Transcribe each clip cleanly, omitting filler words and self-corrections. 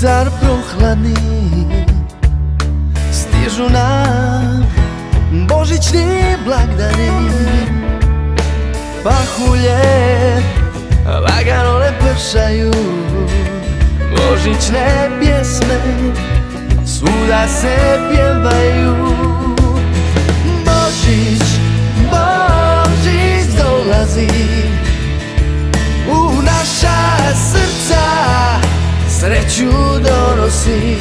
vetar prohladni, stižu nam božićni blagdani. Pahulje lagano lepršaju, božićne pjesme svuda se pjevaju. Božić, Božić dolazi u naša srca, sreću donosi.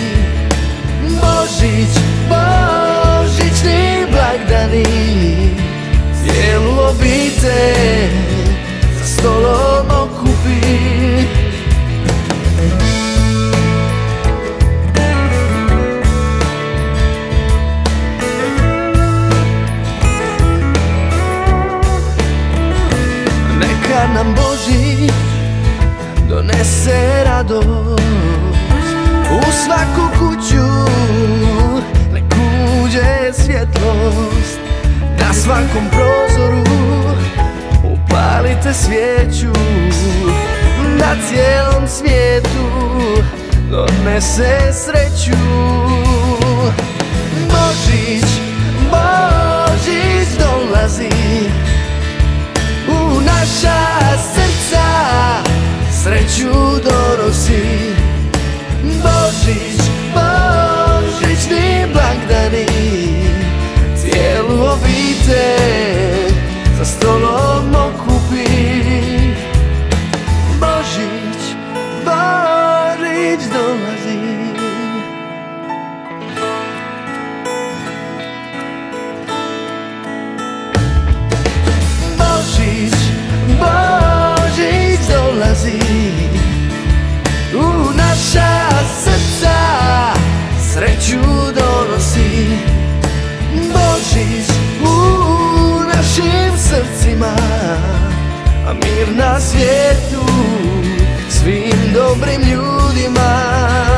Božić, božićni blagdani, cijelu obitelj za stolom okupi. Neka nam Božić donese radost u svaku kuću, nek uđe svjetlost na svakom prozoru. Upalite svijeću, na cijelom svijetu donese sreću. Božić, Božić dolazi u naša srca, sreću donosi. Božić, božićni blagdani, cijelu obitelj za stolom okupi. Božić, Božić dolazi. Božić, Božić dolazi u naša srca, sreću donosi. Božić u našim srcima, a mir na svijetu svim dobrim ljudima.